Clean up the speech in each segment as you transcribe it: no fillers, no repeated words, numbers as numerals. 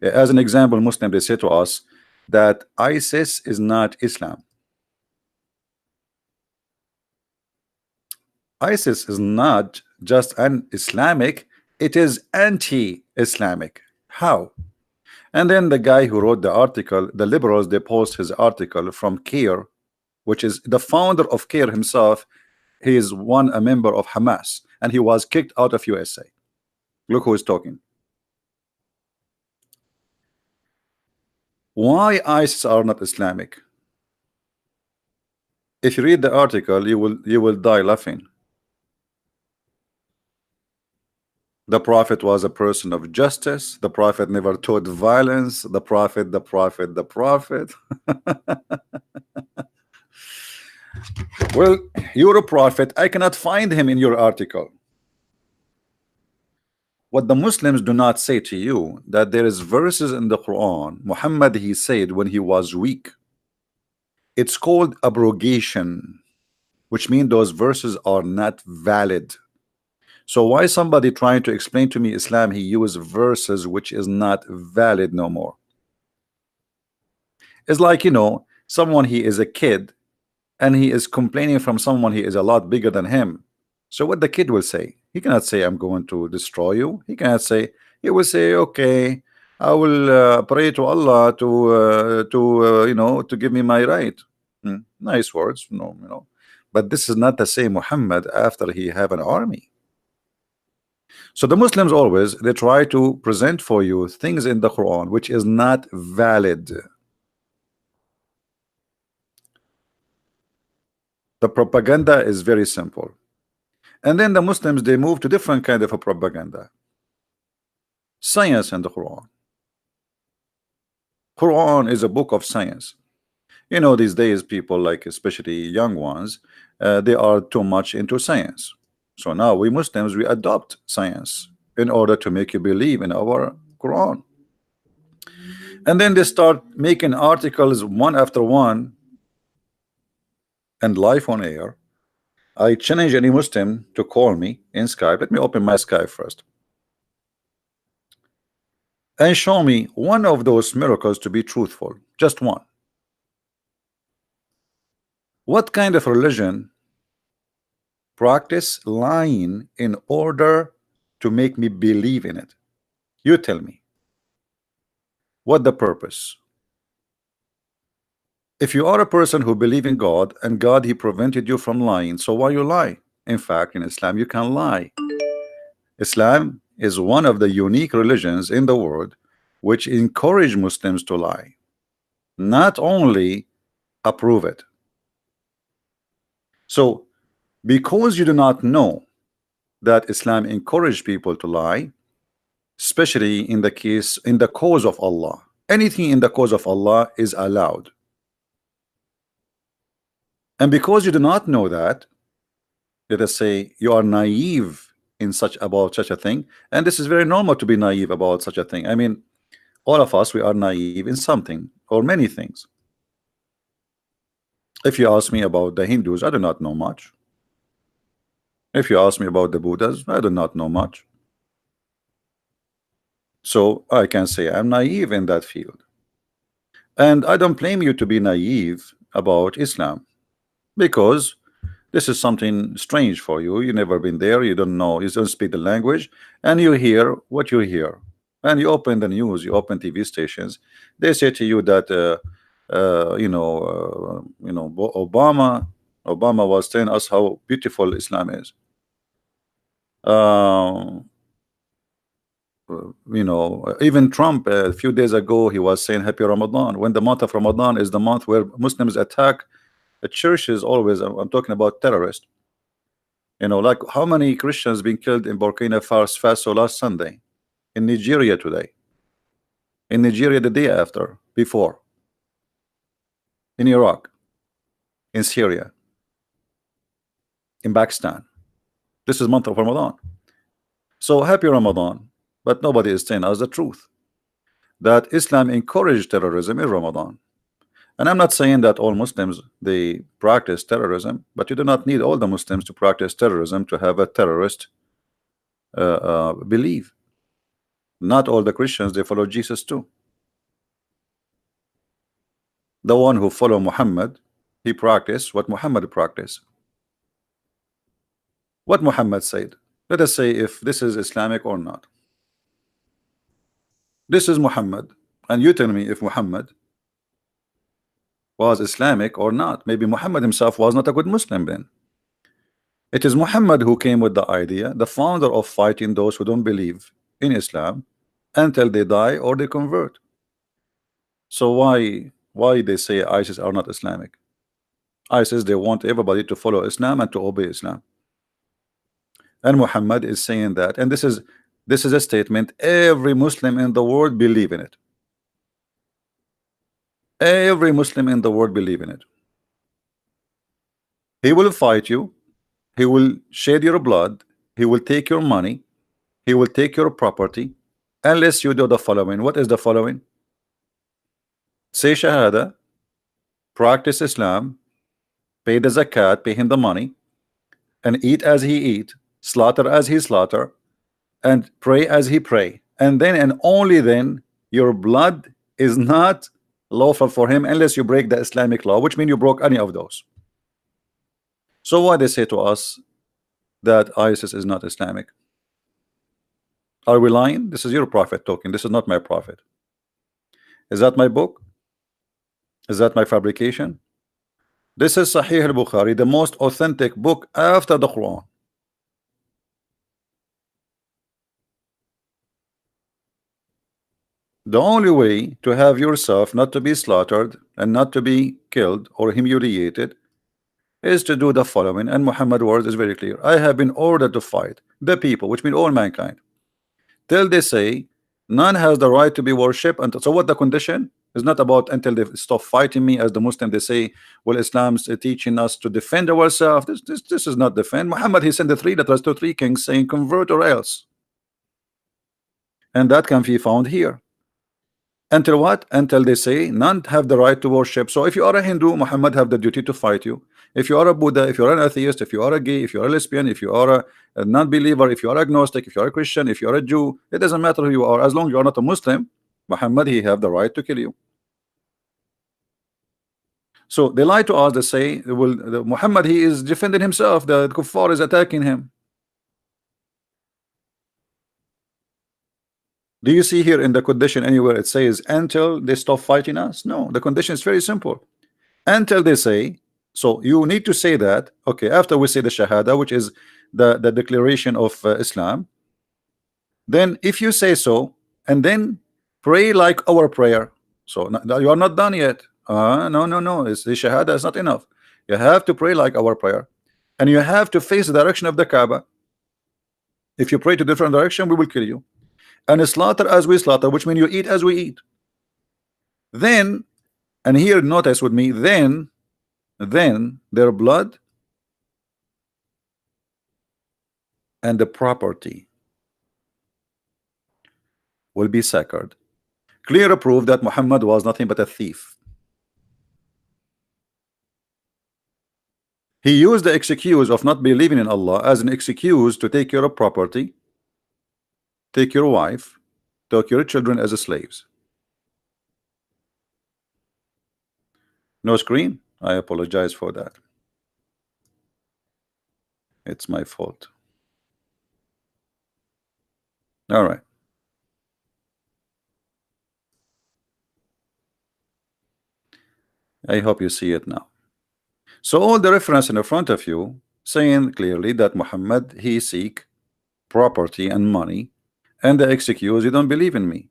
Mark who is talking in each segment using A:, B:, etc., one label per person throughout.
A: As an example, Muslim, they say to us that ISIS is not Islam. ISIS is not just un-Islamic, it is anti-Islamic. How? And then the guy who wrote the article, the liberals, they post his article from CAIR, which is the founder of CAIR himself. He is a member of Hamas, and he was kicked out of USA. Look who is talking. Why ISIS are not Islamic? If you read the article, you will die laughing. The Prophet was a person of justice. The Prophet never taught violence. The Prophet. Well, you're a prophet. I cannot find him in your article. What the Muslims do not say to you, that there is verses in the Quran. Muhammad, he said when he was weak, it's called abrogation, which means those verses are not valid. So why somebody trying to explain to me Islam, he used verses which is not valid no more? It's like, you know, someone, he is a kid and he is complaining from someone he is a lot bigger than him. So what the kid will say, he cannot say I'm going to destroy you. He cannot say, he will say, okay, I will pray to Allah to you know, to give me my right. Nice words, no, you know, but this is not the same Muhammad after he have an army. So the Muslims always, they try to present for you things in the Quran which is not valid. The propaganda is very simple. And then the Muslims, they move to different kind of a propaganda. Science in the Quran. Quran is a book of science. You know, these days people, like especially young ones, they are too much into science. So now we Muslims, we adopt science in order to make you believe in our Quran. And then they start making articles one after one and live on air. I challenge any Muslim to call me in Skype. Let me open my Skype first and show me one of those miracles to be truthful. Just one. What kind of religion practice lying in order to make me believe in it? You tell me. What the purpose? If you are a person who believe in God and God, he prevented you from lying, so why you lie? In fact, in Islam you can lie. Islam is one of the unique religions in the world which encourage Muslims to lie, not only approve it. So because you do not know that Islam encourage people to lie, especially in the case, in the cause of Allah, anything in the cause of Allah is allowed. And because you do not know that, let us say you are naive in such a thing, and this is very normal to be naive about such a thing. I mean, all of us, we are naive in something or many things. If you ask me about the Hindus, I do not know much. If you ask me about the Buddhas, I do not know much. So I can say I'm naive in that field. And I don't blame you to be naive about Islam, because this is something strange for you. You've never been there, you don't know, you don't speak the language, and you hear what you hear. And you open the news, you open TV stations, they say to you that Obama was telling us how beautiful Islam is. Even Trump a few days ago, he was saying happy Ramadan, when the month of Ramadan is the month where Muslims attack the churches. Always, I'm talking about terrorists. You know, like how many Christians being killed in Burkina Faso last Sunday, in Nigeria today, in Nigeria the day after, before, in Iraq, in Syria, in Pakistan. This is month of Ramadan. So happy Ramadan, but nobody is telling us the truth, that Islam encouraged terrorism in Ramadan. And I'm not saying that all Muslims, they practice terrorism, but you do not need all the Muslims to practice terrorism to have a terrorist belief. Not all the Christians, they follow Jesus too. The one who follow Muhammad, he practiced what Muhammad practiced. What Muhammad said. Let us say if this is Islamic or not. This is Muhammad, and you tell me if Muhammad was Islamic or not. Maybe Muhammad himself was not a good Muslim then. It is Muhammad who came with the idea, the founder of fighting those who don't believe in Islam until they die or they convert. So why they say ISIS are not Islamic? ISIS, they want everybody to follow Islam and to obey Islam. And Muhammad is saying that, and this is a statement every Muslim in the world believe in it. Every Muslim in the world believe in it. He will fight you, he will shed your blood, he will take your money, he will take your property, unless you do the following. What is the following? Say Shahada, practice Islam, pay the zakat, pay him the money, and eat as he eat, slaughter as he slaughter, and pray as he pray. And then and only then your blood is not lawful for him unless you break the Islamic law, which means you broke any of those. So why they say to us that ISIS is not Islamic? Are we lying? This is your prophet talking. This is not my prophet. Is that my book? Is that my fabrication? This is Sahih al-Bukhari, the most authentic book after the Quran. The only way to have yourself not to be slaughtered and not to be killed or humiliated is to do the following, and Muhammad words is very clear. I have been ordered to fight the people, which means all mankind, till they say none has the right to be worshipped. And so what the condition is not about until they stop fighting me. As the Muslim, they say, well, Islam's teaching us to defend ourselves. This is not defend. Muhammad, he sent the 3 letters to 3 kings saying convert or else, and that can be found here. Until what? Until they say none have the right to worship. So if you are a Hindu, Muhammad have the duty to fight you. If you are a Buddha, if you are an atheist, if you are a gay, if you are a lesbian, if you are a non-believer, if you are agnostic, if you are a Christian, if you are a Jew, it doesn't matter who you are, as long as you are not a Muslim, Muhammad, he have the right to kill you. So they lie to us. They say, well, Muhammad, he is defending himself, the kuffar is attacking him. Do you see here in the condition anywhere it says until they stop fighting us? No, the condition is very simple. Until they say, so you need to say that, okay, after we say the Shahada, which is the declaration of Islam, then if you say so, and then pray like our prayer. So you are not done yet. No, it's the Shahada is not enough. You have to pray like our prayer, and you have to face the direction of the Kaaba. If you pray to different direction, we will kill you. And slaughter as we slaughter, which means you eat as we eat. Then, and here notice with me, then their blood and the property will be sacred. Clear proof that Muhammad was nothing but a thief. He used the excuse of not believing in Allah as an excuse to take your property, take your wife, take your children as slaves. No screen? I apologize for that. It's my fault. All right. I hope you see it now. So all the reference in the front of you saying clearly that Muhammad, he seek property and money, and the excuse, you don't believe in me.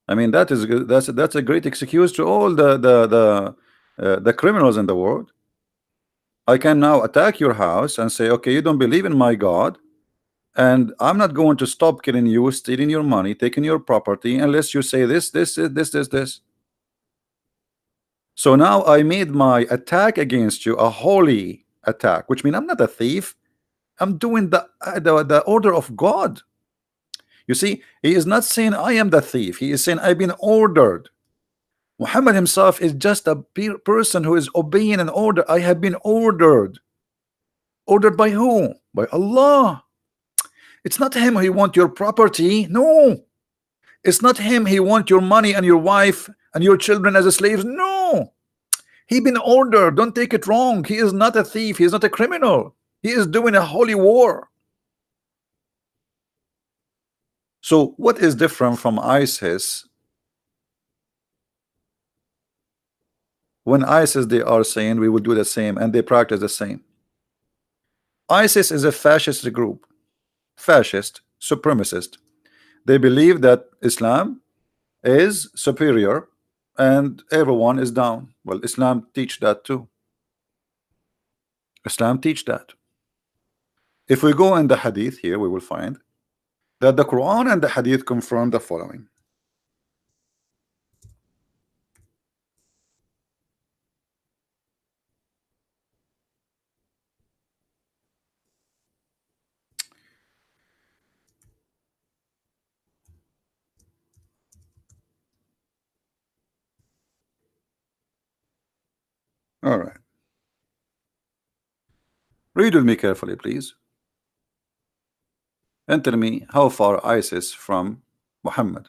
A: I mean, that's a great excuse to all the criminals in the world. I can now attack your house and say, okay, you don't believe in my God, and I'm not going to stop killing you, stealing your money, taking your property, unless you say this. So now I made my attack against you a holy attack, which means I'm not a thief. I'm doing the order of God. You see, he is not saying I am the thief. He is saying I've been ordered. Muhammad himself is just a person who is obeying an order. I have been ordered. Ordered by who? By Allah. It's not him he want your property. No, it's not him he want your money and your wife and your children as a slaves. No, he been ordered. Don't take it wrong. He is not a thief. He is not a criminal. He is doing a holy war. So what is different from ISIS? When ISIS, they are saying we will do the same, and they practice the same. ISIS is a fascist group, fascist, supremacist. They believe that Islam is superior and everyone is down. Well, Islam teach that too. Islam teach that. If we go in the Hadith here, we will find that the Quran and the Hadith confirm the following. All right. Read with me carefully, please. And tell me how far ISIS from Muhammad.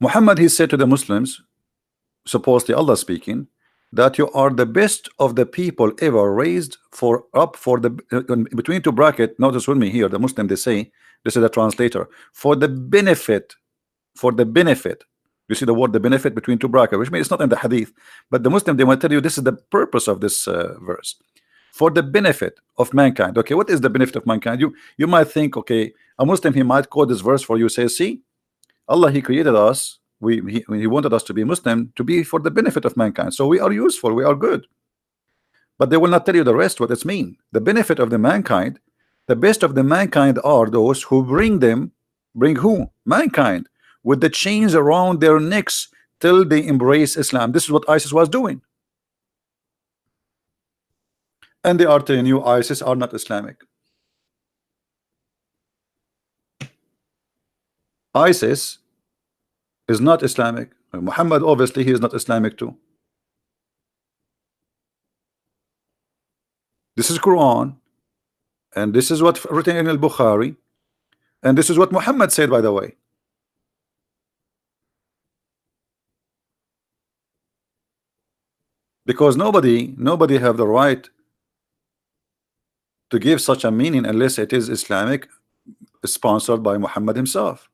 A: Muhammad, he said to the Muslims, supposedly Allah speaking, that you are the best of the people ever raised for up for the between two bracket. Notice with me here, the Muslim, they say, this is a translator, for the benefit, for the benefit. You see the word the benefit between two brackets, which means it's not in the Hadith, but the Muslim, they want to tell you this is the purpose of this verse, for the benefit of mankind. Okay, what is the benefit of mankind? You might think, okay, a Muslim, he might quote this verse for you, say, see, Allah, he created us, he wanted us to be Muslim to be for the benefit of mankind, so we are useful, we are good. But they will not tell you the rest, what it's mean. The benefit of the mankind, the best of the mankind are those who bring who? Mankind, with the chains around their necks till they embrace Islam. This is what ISIS was doing. And they are telling you ISIS are not Islamic. ISIS is not Islamic. Muhammad, obviously, he is not Islamic too. This is Quran, and this is what written in al-Bukhari, and this is what Muhammad said, by the way. Because nobody have the right to give such a meaning unless it is Islamic, sponsored by Muhammad himself.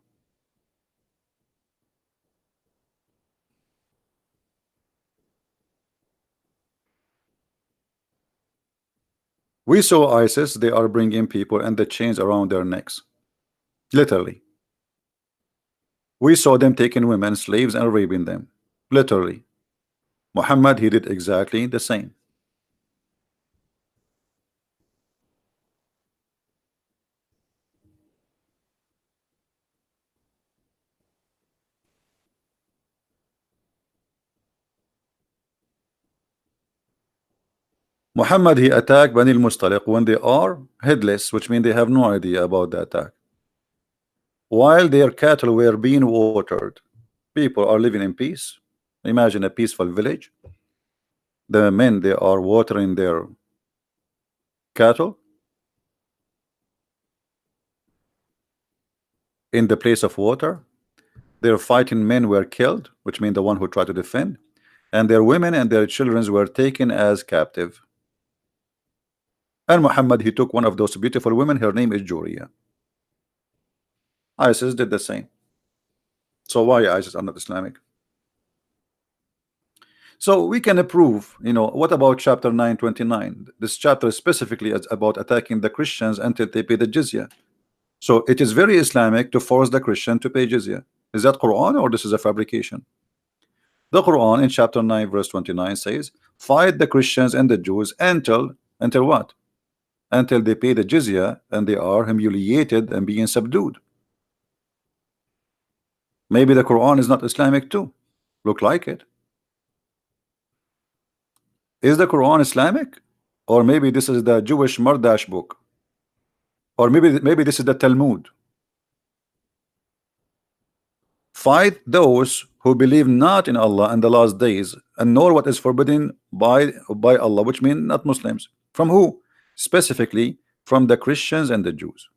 A: We saw ISIS, they are bringing people and the chains around their necks, literally. We saw them taking women, slaves, and raping them, literally. Muhammad, he did exactly the same. Muhammad, he attacked Bani al-Mustaliq when they are headless, which means they have no idea about the attack. While their cattle were being watered, people are living in peace. Imagine a peaceful village. The men, they are watering their cattle in the place of water. Their fighting men were killed, which means the one who tried to defend, and their women and their children were taken as captive. And Muhammad, he took one of those beautiful women. Her name is Juriya. ISIS did the same. So why ISIS are not Islamic? So we can approve, you know, what about chapter 929? This chapter specifically is about attacking the Christians until they pay the jizya. So it is very Islamic to force the Christian to pay jizya. Is that Quran or this is a fabrication? The Quran in chapter 9 verse 29 says, fight the Christians and the Jews until what? Until they pay the jizya and they are humiliated and being subdued. Maybe the Quran is not Islamic too. Look like it. Is the Quran Islamic? Or maybe this is the Jewish Mardash book? Or maybe this is the Talmud. Fight those who believe not in Allah and the last days, and nor what is forbidden by Allah, which means not Muslims. From who? Specifically from the Christians and the Jews.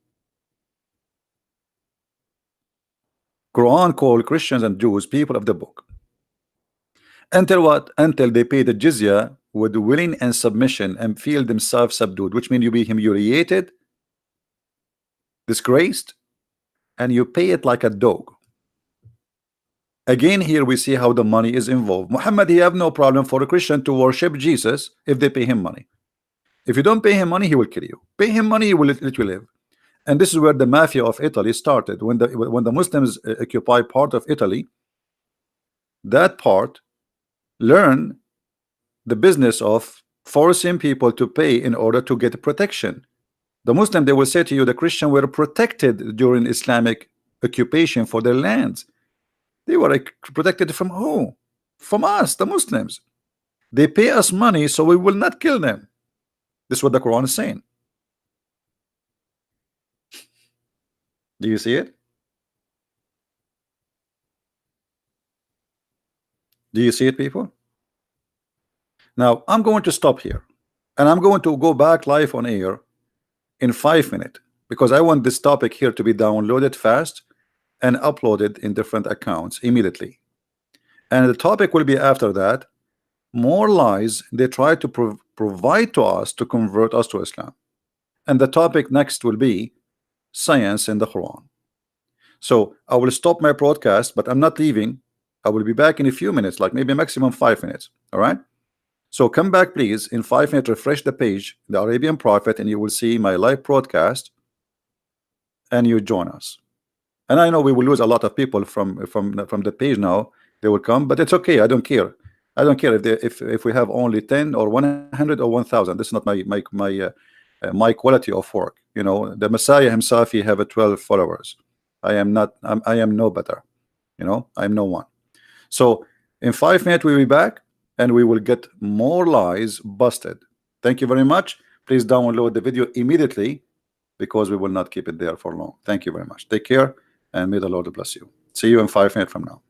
A: Quran called Christians and Jews people of the book. Until what? Until they pay the jizya with willing and submission and feel themselves subdued, which means you be humiliated, disgraced, and you pay it like a dog. Again, here we see how the money is involved. Muhammad, he have no problem for a Christian to worship Jesus if they pay him money. If you don't pay him money, he will kill you. Pay him money, he will let you live. And this is where the mafia of Italy started. When the Muslims occupy part of Italy, that part learn the business of forcing people to pay in order to get protection. The Muslim, they will say to you, the Christian were protected during Islamic occupation for their lands. They were protected from who? From us, the Muslims. They pay us money so we will not kill them. This is what the Quran is saying. Do you see it? Do you see it, people? Now I'm going to stop here and I'm going to go back live on air in 5 minutes because I want this topic here to be downloaded fast and uploaded in different accounts immediately. And the topic will be after that, more lies they try to provide to us to convert us to Islam. And the topic next will be science in the Quran. So I will stop my broadcast, but I'm not leaving. I will be back in a few minutes, like maybe maximum 5 minutes. All right. So come back, please. In 5 minutes, refresh the page, the Arabian Prophet, and you will see my live broadcast. And you join us. And I know we will lose a lot of people from the page now. They will come, but it's okay. I don't care. I don't care if we have only 10 or 100 or 1,000. This is not my quality of work. You know, the Messiah himself, he have 12 followers. I am not. I am no better. You know, I am no one. So in 5 minutes we'll be back and we will get more lies busted. Thank you very much. Please download the video immediately because we will not keep it there for long. Thank you very much. Take care and may the Lord bless you. See you in 5 minutes from now.